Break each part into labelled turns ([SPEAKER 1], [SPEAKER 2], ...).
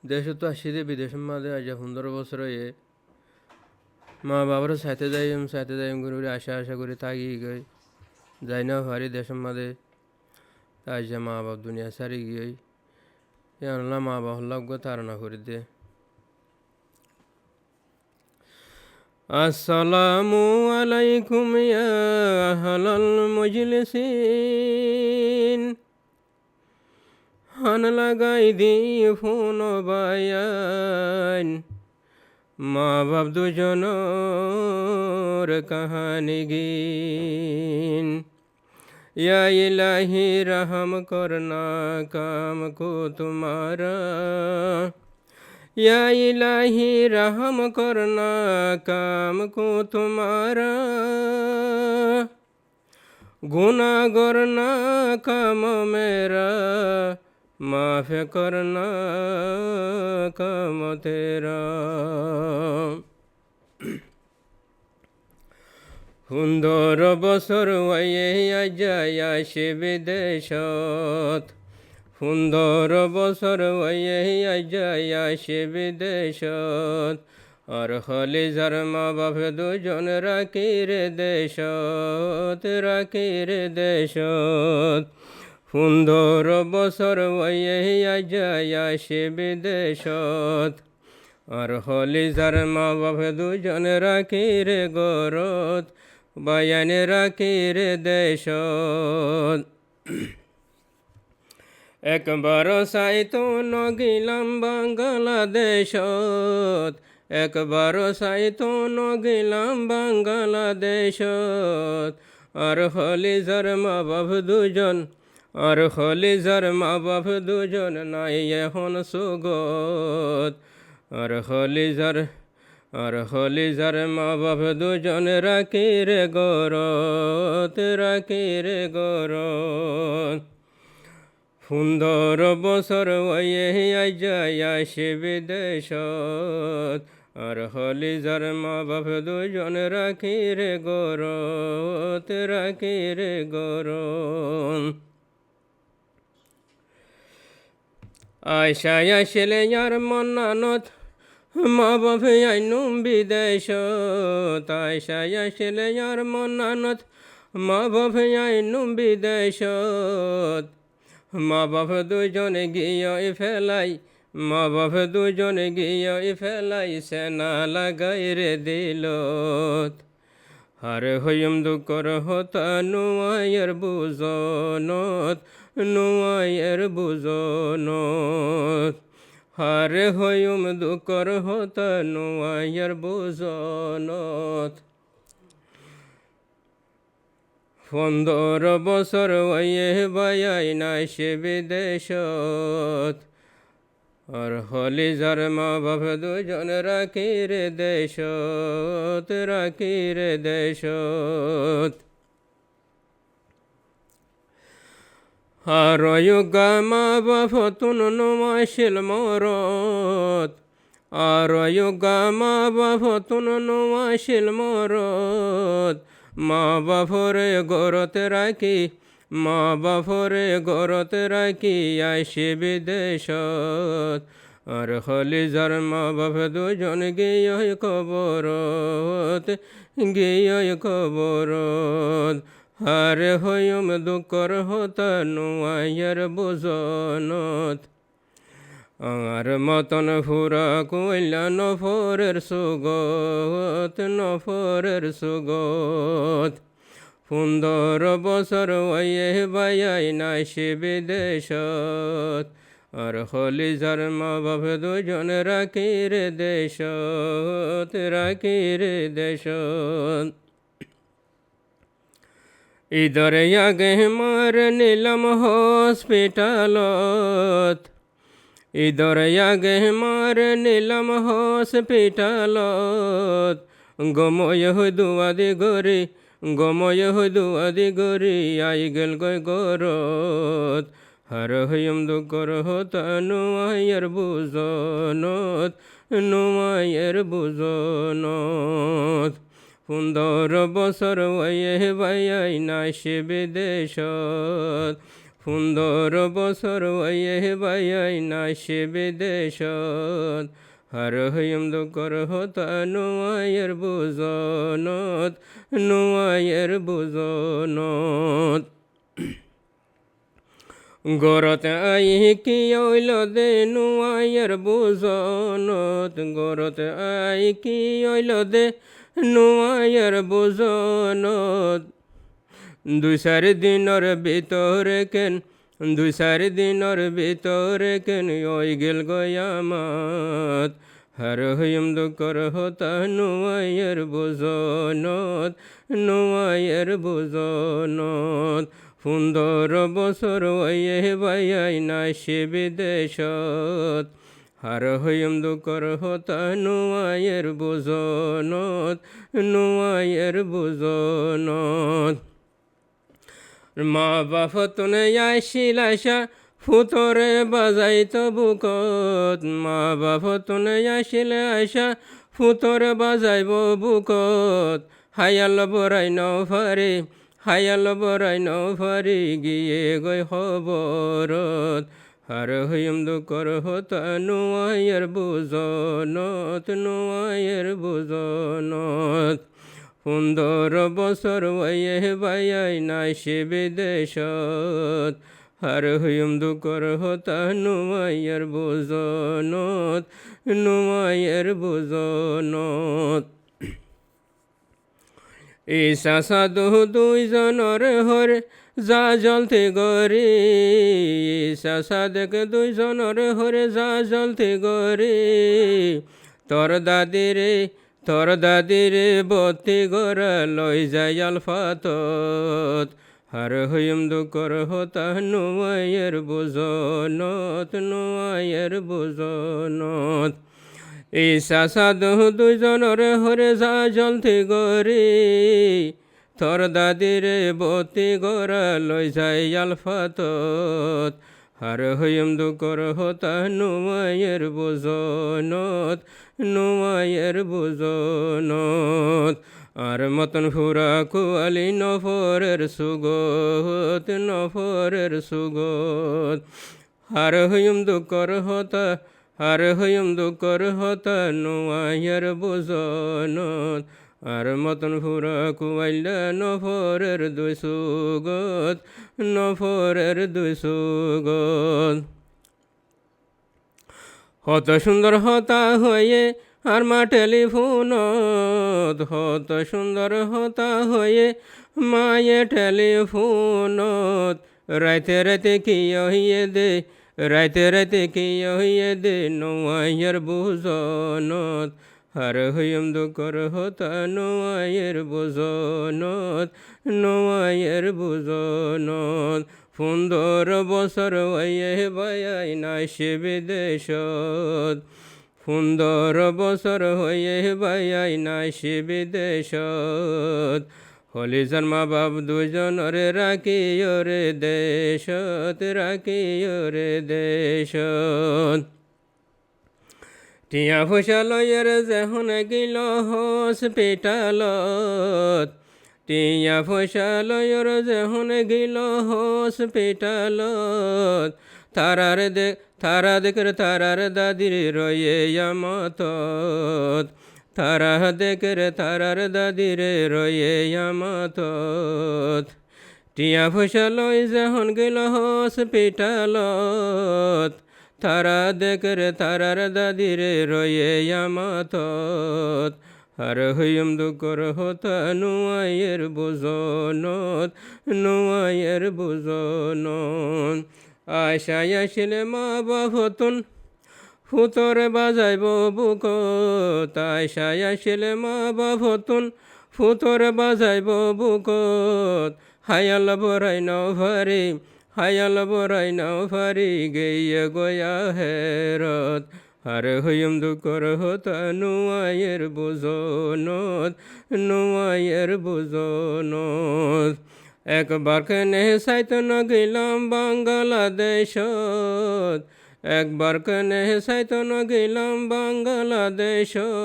[SPEAKER 1] দেশত আসিরে বিদেশের মাঝে আজ 15 বছর হয়ে মা বাবার সাথে যাইম করে আশা করে থাকি গই যাই না হারি দেশের মাঝে তাই যে মা বাপ দুনিয়া সারি গই আল্লাহ মা বাপ লগ্য ধারণা করে দে আসসালামু আলাইকুম ইয়া আহলাল মজলিসিন হান লাগাই দি ফোন বায়ান মা বাপ দুজনোর কাহানি গিন या इलाही रहम करना काम को तुम्हारा या इलाही रहम करना काम को तुम्हारा गुना करना काम मेरा माफ करना काम तेरा সুন্দর বছর ওয়ে যায় আসে বিদেশত সুন্দর বছর ওয়ে যায় আসে বিদেশত আর হলে যার মা বাপ দুজন রাখি রে দেশত সুন্দর বছর ওয়ে যায় আসে বিদেশত আর হলি যার মা বাপ দুজন রাখি রে গরত বায়ান রাখি রে দেশত একবার সাইতো নগিলাম বাংলাদেশত একবার সাইতো নগিলাম বাংলাদেশত আর হলি যার মা বাপ দুজন আর হলি যার মা বাপ দুজন নাই এখন সুগত আর হলি যার মা বাপ দুজন রাখি রে গরত সুন্দর বছর ওয়ে যায় আসে বিদেশত আর হলি যার মা বাপ দুজন রাখি রে গরত আয়সা আসলে আর মন্নানত মা বাপ আইনুম বিদেশত আয়সা আসলে আর মন্নানত মা বাপ আইনুম বিদেশত মা বাপ দুজনে গিয়ে ফেলাই মা বাপ দুজনে গিয়ে ফেলাই সেনা লাগাই রে দিলত হারে হইম দুঃখর হতা নুয়ায়ের বুজনত হারে হইম দুঃখর হতা নুয়ায়ের বুজনত 15 বছর ওয়ে বায়াই নাই সে বিদেশত আর হলি যার মা বাপ দুজন রাখি রে দেশত আর গা মা বাপ তুন নমাইছিল মরত আর গা মা বাপ তুন নমাইছিল মরত মা বাপরে গরতে রাখি আইসে বিদেশত আর হলি যার মা বাপ দুজন গিয়ে কবরত হারে হইম দুঃখর হতা নুয়াইয়ের বুজনত আর মতন ফুরা কইলা নফরের সুগত 15 বছর ওয়ে বায়াই নাই সে বিদেশত আর হলি যার মা বাপ দুজন রাখি রে দেশত ইদরে আগে মার নিলাম হসপিটালত গময় হই দুয়াদি গরি আই গেল গয় গরত হার হইম দুঃখর হতা নুয়াইয়ের বুজনত 15 বছর ওয়ে বায়াই নাই সে বিদেশত সুন্দর বছর ওয়ে বাইয়াই না সে বিদেশত আর হইম দুকর হতা নুয়ায়ের বুজনত নুয়ায়ের বুজনত গরতে আই কি ওইল দে নুয়ায়ের বুজনত গরতে আই কি ওইল দে নুয়ায়ের বুজনত 2-4 দিনের ভিতরে কেন 2-4 দিনের ভিতরে কেন ওই গেল গয়ামাত হার হইম দুকর হতা নুয়ায়ের বুজনত নুয়ায়ের বুজনত সুন্দর বছর ওয়ে বাইয়াই না সে বিদেশত হার হইম দুকর হতা নুয়ায়ের বুজনত নুয়ায়ের বুজনত মা বাপতনে আইসিল আশা ফুতরে বাজাইত বুকত মা বাপতনে আসিল আশা ফুতরে বাজাইব বুকত হায়াল বরাই নফারে হায়াল বরাই নফারে গিয়ে গই খবরত আর হইম দুকর হতা নুয়ায়ের বুজনত নুয়ায়ের বুজনত সুন্দর বছর ওয়ে বাইয়াই না সে বিদেশত আর হইম দুকর হতা নুয়ায়ের বুজনত নুয়ায়ের বুজনত ঈশা সাধু 2 জনের হরে যা জলতে গরে ঈশা সাধক 2 জনের হরে যা জলতে গরে তোর দাদিরে বতি গরা লই যায় আলফাতত আর হইম দুকর হতা নুয়ায়ের বুজনত নুয়ায়ের বুজনত ঈশা সাধু 2 জনের হরে যা জলতে গরে তোর দাদিরে বতি গরা লই যায় আলফাতত আর হইম দুকর হতা নুয়ায়ের বুজনত নুয়ায়ের বুজনত আর মতন ফুরা কুয়ালি নফরের সুগত নফরের সুগত আর হইম দুকর হতা আর হইম দুকর হতা নুয়ায়ের বুজনত আর মতন ফুরা কুয়াইলা নফরের 2 সুগত নফরের 2 সুগত হত সুন্দর হতা হয়ে আর মা টেলিফোনত হত সুন্দর হতা হয়ে মায়ে টেলিফোনত রাইতে রাইতে কি হইয়ে দে রাইতে রাইতে কি হইয়ে দে নুয়ায়ের বুজনত আর হইম দুকর হতা নুয়ায়ের বুজনত নুয়ায়ের বুজনত সুন্দর বছর ওয়ে বাইয়াই না সে বিদেশত সুন্দর বছর হয়ে বাইয়াই না সে বিদেশত হলিজার মা বাপ 2 জনরে রাখিও রে দেশত রাখিও রে দেশত টিয়া পয়সা লয়ের যখন গিল হসপিটালত টিয়া পয়সা লয়ের যখন গিল হসপিটালত তারা দেখর তারার দাদির রয়ে আমাতত তারা দেখর তারার দাদির রয়ে আমাতত টিয়া পয়সা লই যখন গিল হসপিটালত তারা দেখর তারার দাদিরে রয়ে আমাতত আর হইম দুকর হতা নুয়ায়ের বুজনত নুয়ায়ের বুজনত আশায় আসিলে মা বাপতন ফুতরে বাজাইব বুকত আশায় আসিলে মা বাপতন ফুতরে বাজাইব বুকত হায়াল বরাই নভারে হায়াল বরাই নভারে গেয়ে গয়া হেরত আর হইম দুকর হতা নুয়ায়ের বুজনত নুয়ায়ের বুজনত একবার কেনে সাইতন গেলাম বাংলাদেশত একবার কেনে সাইতন গেলাম বাংলাদেশত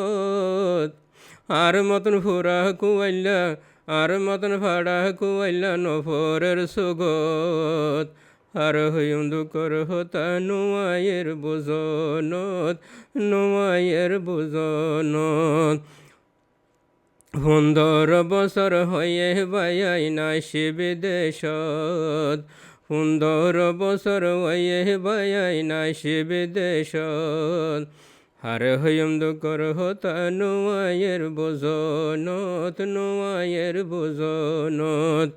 [SPEAKER 1] আর মতন ফুরা কুয়াইলা আর মতন ভাড়া কুয়াইলা নফরের সুগত আর হইম দুকর হতা নোয়াইয়ের বুজনত নোয়াইয়ের বুজনত 15 বছর হয়ে বায়াই নাই সে বিদেশত 15 বছর হয়ে বায়াই নাই সে বিদেশত আর হইম দুকর হতা নোয়াইয়ের বুজনত নোয়াইয়ের বুজনত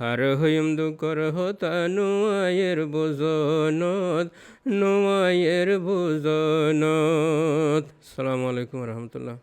[SPEAKER 1] আর হইম দুকর হতা নোয়াইয়ের বুজনত নোয়াইয়ের বুজনত। আসসালামু আলাইকুম রহমতুল্লাহ।